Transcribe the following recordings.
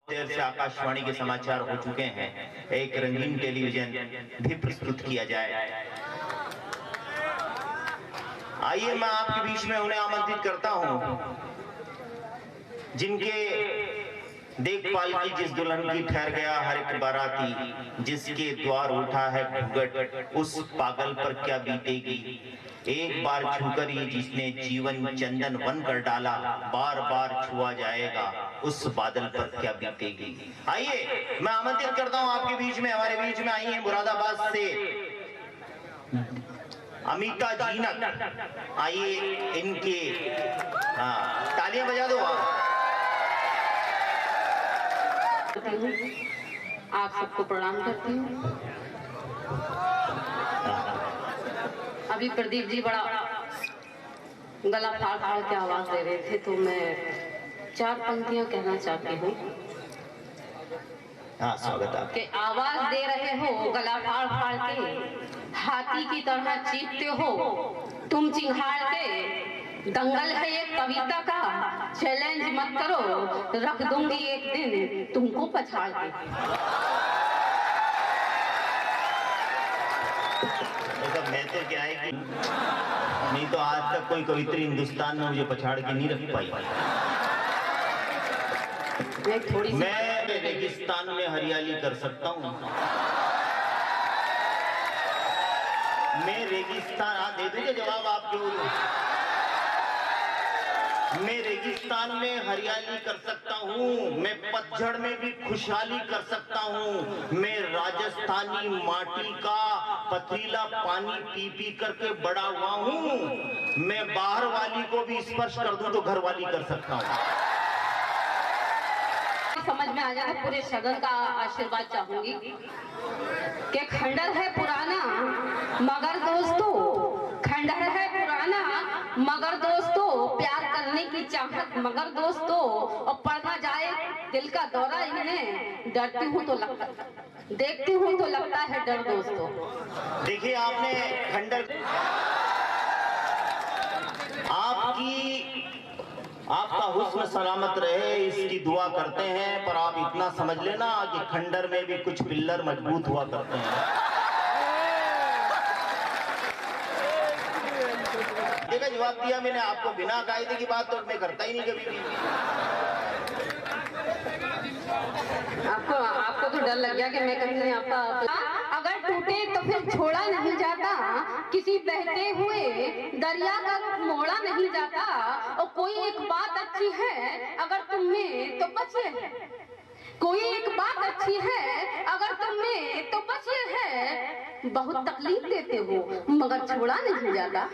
देर से आकाशवाणी के समाचार हो चुके हैं। एक रंगीन टेलीविजन भी प्रस्तुत किया जाए। आइए मैं आपके बीच में उन्हें आमंत्रित करता हूं जिनके देखभाल की जिस दुल्हन की ठहर गया हर एक बाराती, जिसके द्वार उठा है घूंघट, उस पागल पर क्या बीतेगी। एक बार छूकर ही जिसने जीवन चंदन वन कर डाला, बार बार छुआ जाएगा उस बादल पर क्या बीतेगी। आइए मैं आमंत्रित करता हूं आपके बीच में, हमारे बीच में आई है मुरादाबाद से अमिता जीनत। आइए इनके तालियां बजा दो आप सबको प्रणाम करती हूँ। अभी प्रदीप जी बड़ा गला फाड़ फाड़ के आवाज दे रहे थे, तो मैं 4 पंक्तियां कहना चाहती हूँ। स्वागत है। कि आवाज दे रहे हो गला फाड़ फाड़ के, हाथी की तरह चीखते हो तुम चिंघाड़ के। दंगल है ये कविता का, चैलेंज मत करो, रख दूंगी एक दिन तुमको पछाड़ के। तो मैं तो क्या है कि नहीं तो आज तक कोई कवित्री हिंदुस्तान में मुझे पछाड़ के नहीं रख पाई। मैं रेगिस्तान में हरियाली कर सकता हूँ। मैं रेगिस्तान दे दूंगे जवाब आपके। मैं रेगिस्तान में हरियाली कर सकता हूँ, मैं पतझड़ में भी खुशहाली कर सकता हूँ। मैं राजस्थानी माटी का पथरीला पानी पी पी करके बड़ा हुआ हूँ। मैं बाहर वाली को भी स्पर्श कर दूं तो घर वाली कर सकता हूँ। समझ में आ जाए, पूरे सदन का आशीर्वाद चाहूंगी कि खंडर है पुराना मगर दोस्तों, खंडर है पुराना मगर दोस्तों, प्यार करने की चाहत मगर दोस्तों, और पड़ ना जाए दिल का दौरा इन्हें, डरती हूँ तो लगता, देखती हूँ तो लगता है डर दोस्तों। देखिए आपने खंडर, आपका हुस्न सलामत रहे इसकी दुआ करते हैं, पर आप इतना समझ लेना कि खंडर में भी कुछ पिल्लर मजबूत हुआ करते हैं। देखा जवाब दिया मैंने आपको, बिना कायदे की बात तो मैं करता ही नहीं कभी भी। आपको तो डर लग गया कि मैं कहीं आपका अगर टूटे तो फिर छोड़ा नहीं जाता, किसी बहते हुए दरिया का मोड़ा नहीं जाता। और कोई एक बात अच्छी है अगर तुम में तो बचे है, कोई एक बात अच्छी है अगर तुम में तो बचे है। बहुत तकलीफ देते हो मगर छोड़ा नहीं जाता।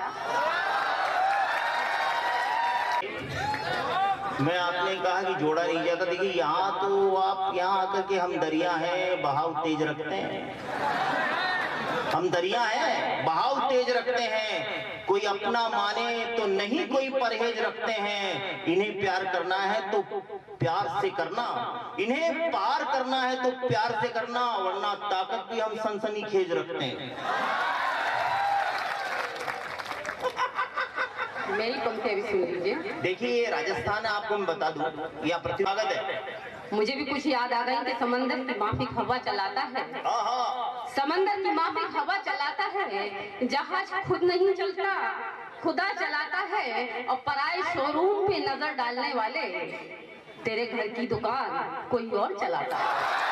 मैं आपने कहा कि जोड़ा नहीं जाता। देखिए यहाँ तो आप यहाँ आकर के हम दरिया हैं बहाव तेज रखते हैं, हम दरिया हैं बहाव तेज रखते हैं। कोई अपना माने तो नहीं कोई परहेज रखते हैं। इन्हें प्यार करना है तो प्यार से करना, इन्हें पार करना है तो प्यार से करना, वरना ताकत भी हम सनसनीखेज रखते हैं। मेरी पंक्तियां भी सुन लीजिए। देखिए राजस्थान है, आपको मैं बता दूं यह प्रतिभागत है। मुझे भी कुछ याद आ गई कि समंदर की माफिक हवा चलाता है, समंदर की माफिक हवा चलाता है। जहाज खुद नहीं चलता खुदा चलाता है, और पराए शोरूम पे नजर डालने वाले तेरे घर की दुकान कोई और चलाता है।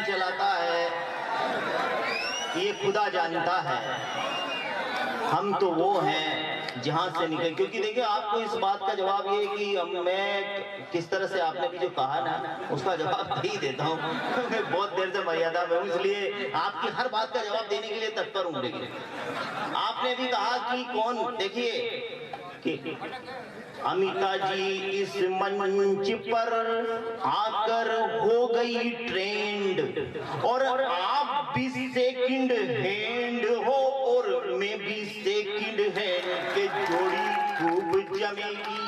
चलाता है ये खुदा जानता है, हम तो वो हैं जहां से निकले। क्योंकि देखिए आपको इस बात का जवाब ये कि मैं किस तरह से आपने भी जो कहा ना उसका जवाब दे ही देता हूँ। मैं बहुत देर से मर्यादा में हूँ, इसलिए आपकी हर बात का जवाब देने के लिए तत्पर हूँ। देखिए आपने भी कहा कि कौन, देखिए कि अमिता जी इस मंच पर आकर हो गई ट्रेंड, और आप भी सेकंड हैंड हो और मैं भी सेकंड हैंड के जोड़ी खूब जमेगी।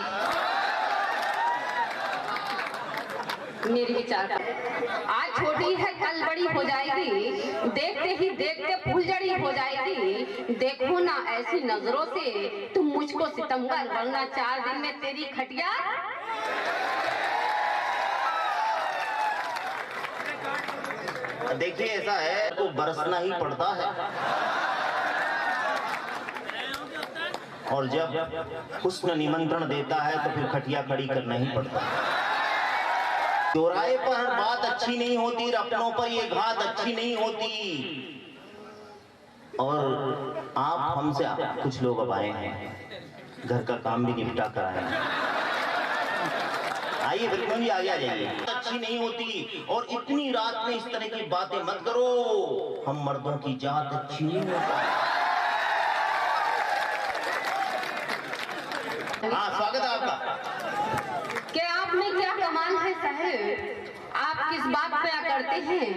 मेरे विचार का। आज छोटी है कल बड़ी हो जाएगी, देखते ही देखते फुलझड़ी हो जाएगी। देखो ना ऐसी नजरों से तुम मुझको सितमगर, वरना 4 दिन में तेरी खटिया। देखिए ऐसा है तो बरसना ही पड़ता है, और जब हुस्न निमंत्रण देता है तो फिर खटिया खड़ी करना ही पड़ता है। चौराहे पर हर बात अच्छी नहीं होती, अपनों पर ये घात अच्छी नहीं होती। और आप हमसे कुछ लोग अब आए हैं, घर का काम भी निपटा कर आए हैं। आइए बिल्कुल भी आगे आ जाइए। अच्छी नहीं होती, और इतनी रात में इस तरह की बातें मत करो। हम मर्दों की जात अच्छी नहीं होती। हाँ, स्वागत है आपका। कि आप में क्या कमाल है साहब, आप किस बात पे करते हैं?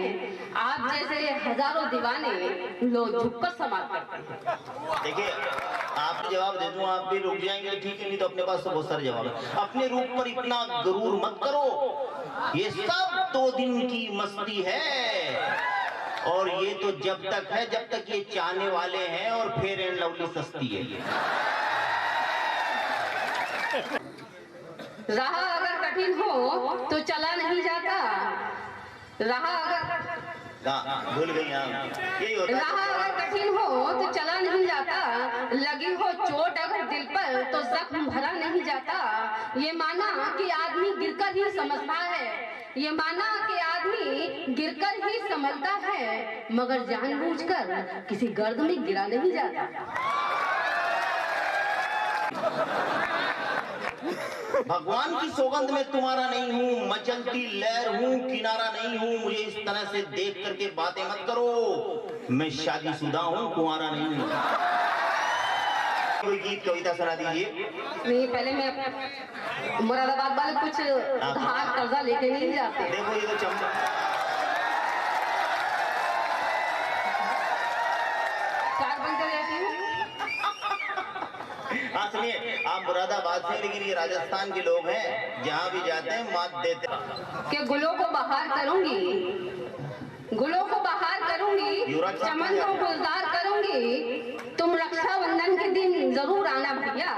आप जैसे हजारों दीवाने लोग झुककर समाज करते हैं। देखिए आप जवाब दे दूं, आप भी रुक जाएंगे ठीक है, नहीं तो अपने पास तो बहुत सारे जवाब है। अपने रूप पर इतना गरूर मत करो, ये सब 2 दिन की मस्ती है, और ये तो जब तक है जब तक ये चाहने वाले हैं, और फेयर एंड लवली सस्ती है ये। राह अगर कठिन हो तो चला नहीं जाता, राह अगर भूल गई आप, यही होता है। राह अगर कठिन हो तो चला नहीं जाता, लगी हो चोट अगर दिल पर तो जख्म भरा नहीं जाता। ये माना कि आदमी गिरकर ही समझता है, ये माना कि आदमी गिरकर ही संभलता है, मगर जानबूझकर किसी गर्द में गिरा नहीं जाता। भगवान की सौगंध में तुम्हारा नहीं हूँ, मचलती लहर हूँ, किनारा नहीं हूँ। मुझे इस तरह से देख करके बातें मत करो, मैं शादीशुदा हूँ, कुंवारा नहीं हूँ। कोई गीत कविता सुना दीजिए। नहीं, पहले मैं मुरादाबाद वाले कुछ धार कर्जा लेके नहीं जाते। देखो ये तो चमचा। चार बन कर रहती हूँ। हाँ सुनिए, आप मुरादाबाद से, लेकिन ये राजस्थान के लोग हैं, जहाँ भी जाते हैं मात देते हैं। कि गुलों को बहार करूंगी, गुलों को बहार करूंगी, चमन को गुलजार करूंगी। तुम रक्षाबंधन के दिन जरूर आना भैया,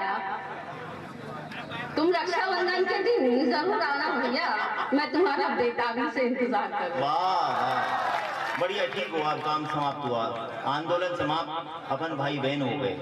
तुम रक्षाबंधन के दिन जरूर आना भैया, मैं तुम्हारा बेताबी से इंतजार करूंगी। वाह, बढ़िया, ठीक हुआ, काम समाप्त हुआ, आंदोलन समाप्त, अपन भाई बहन हो गए।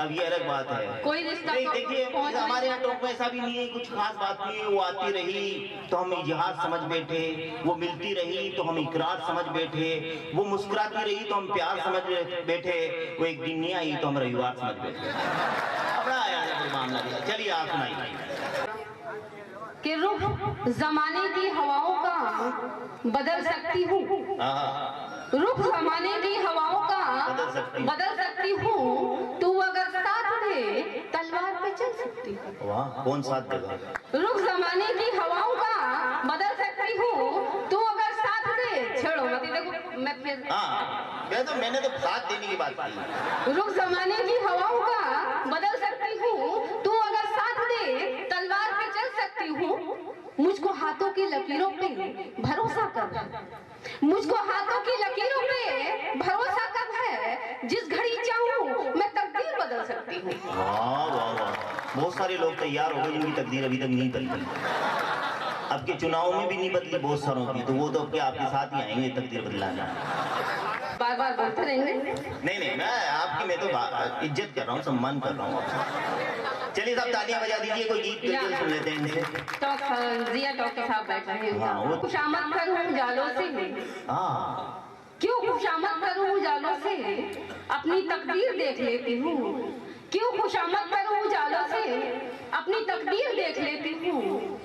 अब ये अलग बात है, कोई रिश्ता नहीं देखिए हमारे यहाँ टोक में ऐसा भी नहीं है, कुछ खास बात नहीं है। वो आती रही तो हम इजहार समझ बैठे, वो मिलती रही तो हम इकरार समझ बैठे, वो मुस्कुराती रही तो हम प्यार समझ बैठे, वो एक दिन नहीं आई तो हम रविवार समझ बैठे। अपना आया है कोई मामला नहीं। चलिए आप सुनाइए। कि रुख जमाने की हवाओं का बदल सकती हूँ, रुख जमाने की हवाओं का बदल सकती हूँ, तू अगर साथ दे तलवार पे चल सकती हूँ। वाह, कौन साथ देगा? रुख जमाने की हवाओं का बदल सकती हूँ, तू अगर साथ दे। छेड़ो मत, देखो मैं फिर मैंने तो साथ देने की बात की। रुख जमाने की हवाओं का बदल सकती हूँ, तू अगर साथ दे तलवार पे चल सकती हूँ। मुझको हाथों की लकीरों पे भरोसा कर, मुझको हाथों की लकीरों पे भरोसा कब है, जिस घड़ी चाहूँ मैं तकदीर बदल सकती हूँ। वाह वाह वाह, बहुत सारे लोग तैयार हो गए जिनकी तकदीर अभी तक नहीं बदली। अब के चुनाव में भी नहीं बदली बहुत सारों की, तो वो तो आपके साथ ही आएंगे तकदीर बदलाने। बार बार बोलते रहेंगे। नहीं, मैं तो इज्जत कर रहा हूँ, सम्मान कर रहा हूँ। चलिए सब तालियां बजा दीजिए, कोई गीत सुन लेते हैं इनसे। जिया टॉक के साथ बैठ रहे हैं। खुशामद करूं जालों से, क्यों खुशामद करूं जालों से, अपनी तकदीर देख लेती हूँ। क्यों खुशामद करूं जालों से, अपनी तकदीर देख लेती हूँ।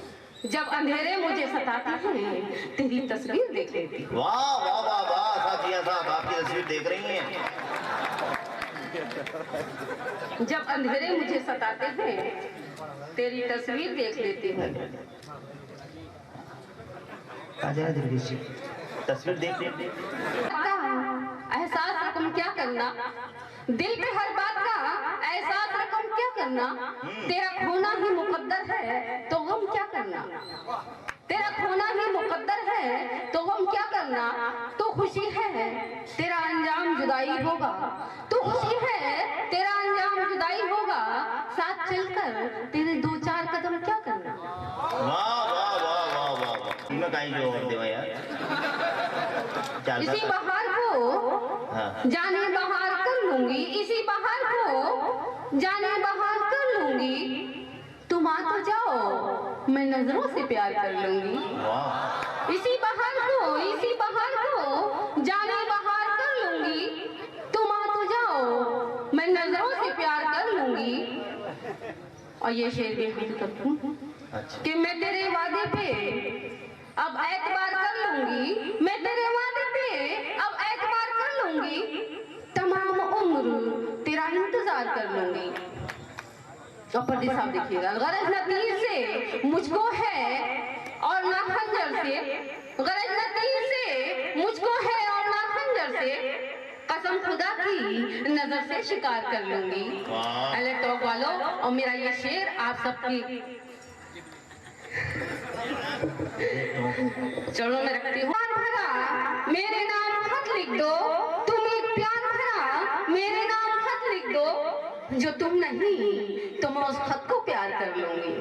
जब अंधेरे मुझे सताते हैं तेरी तस्वीर देख लेती हूँ। वाह वाह वाह वाह, साथिया साहब आपकी तस्वीर देख रही हैं। जब अंधेरे मुझे सताते हैं तेरी तस्वीर देख लेती हूँ। तस्वीर देख लेते। एहसास रकम क्या करना, दिल पे हर बात का एहसास रकम क्या करना। तेरा खोना ही मुकद्दर है तो गम क्या करना। तेरा खोना ही मुकद्दर है तो हम क्या करना। तो खुशी है तेरा अंजाम जुदाई होगा, तो खुशी है तेरा अंजाम जुदाई होगा, साथ चलकर तेरे 2-4 कदम क्या करना। वाह वाह वाह वाह वाह वाह, इनमें कहीं जो और देवा यार। इसी बहार को हाँ। जाने बहार कर लूंगी, इसी बहार को जाने बहार कर लूंगी, तुम आ तो जाओ मैं नजरों से प्यार कर लूंगी। वाह। इसी बहार को जाने बहार कर लूंगी, तुम आ तो जाओ मैं नजरों से प्यार कर लूंगी। और ये शेर भी हकीकत हूँ अच्छा। कि मैं तेरे वादे पे अब एतबार कर लूंगी, मैं तेरे वादे पे अब एतबार कर लूंगी, तमाम उम्र तेरा इंतजार कर लूंगी। और पर्दी साहब देखिएगा, गरज न तीर से मुझको है और ना खंजर से, गरज न तीर से मुझको है और ना खंजर से, कसम खुदा की नजर से शिकार कर लूंगी। अले टॉक वालों, और मेरा ये शेर आप सबकी चलो मैं रखती हूँ। भरा मेरे नाम खत लिख दो, तुम एक प्यार भरा मेरे नाम खत लिख दो, जो तुम नहीं तो मैं उस खत को प्यार कर लूंगी।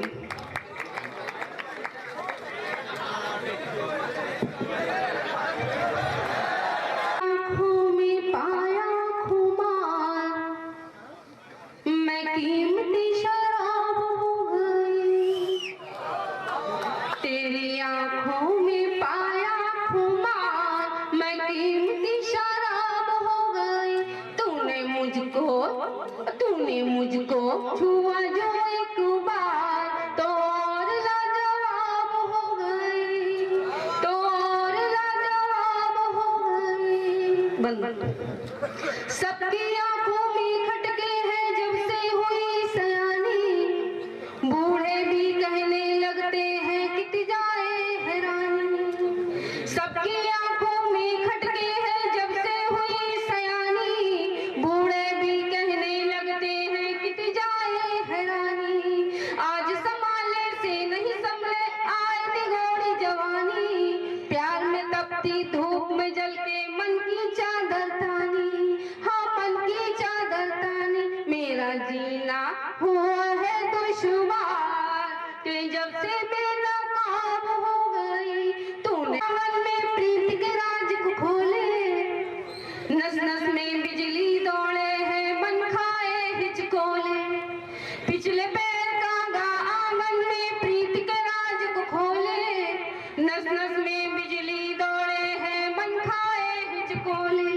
आँखों में पाया खुमार, मैं कीमती शराब हो गई, तेरी आँखों में पाया खुमार, मैं कीमती शराब हो गई, तूने मुझको छुआ जो एक बार, तो और लाजवाब हो गई, तो और लाजवाब हो गई। सबकी आंखों में खटके हैं जब से हुई सयानी, बूढ़े भी कहने लगते हैं कित जाए हैरानी। सबकी आंखों में खटके हैं जब से हुई सयानी, बूढ़े भी कहने लगते हैं कित जाए हैरानी। आज संभाले से नहीं संभले आए निगोड़ी जवानी, प्यार में तपती धूप में जल के मन की चादर तानी, हाँ मन की चादर तानी। मेरा जीना हुआ है दुश्वार कि जब से बेनकाब हो गई, तूने मन में प्रीत के राज को खोले, नस नस में बिजली दौड़े है मन खाए हिचकोले, पिछले पैर कांगा आंगन में प्रीत के राज को खोले, नस नस में बिजली दौड़े है मन खाए हिचकोले,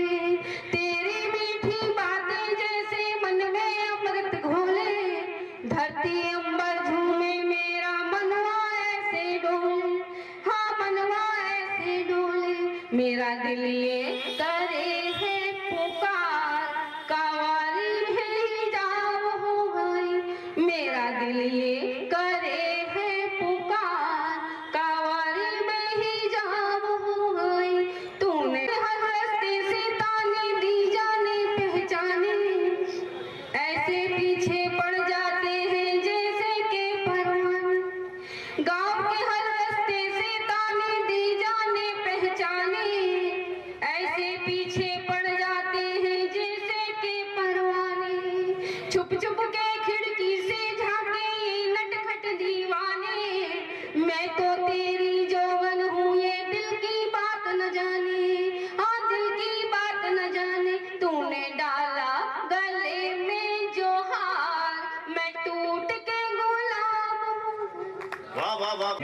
तेरी मीठी बातें जैसे मन में अमृत घोले, धरती अंबर झूमे मेरा मनवा ऐसे डोले, हाँ मनवा ऐसे डोले। मेरा दिल ये करे है पुकार, कावारी में हिजाब हो गई, मेरा दिल ये करे है पुकार, कावारी में हिजाब हो गई। तूने हर रास्ते से ताने दी जाने पहचाने, ऐसे पीछे पड़ जाते हैं जैसे के परवाने, गांव के हर रास्ते से ताने दी जाने पहचाने, ऐसे पीछे पड़ जाते हैं जैसे के परवाने। छुप छुप के खिड़की से झांके ये नटखट दीवाने, मैं तो तेरी जोगन हूँ ये दिल की बात न जाने, हाँ दिल की बात न जाने। तूने डाला गले में जो हार, मैं टूट के गुलाब हूँ। वाह वाह वाह।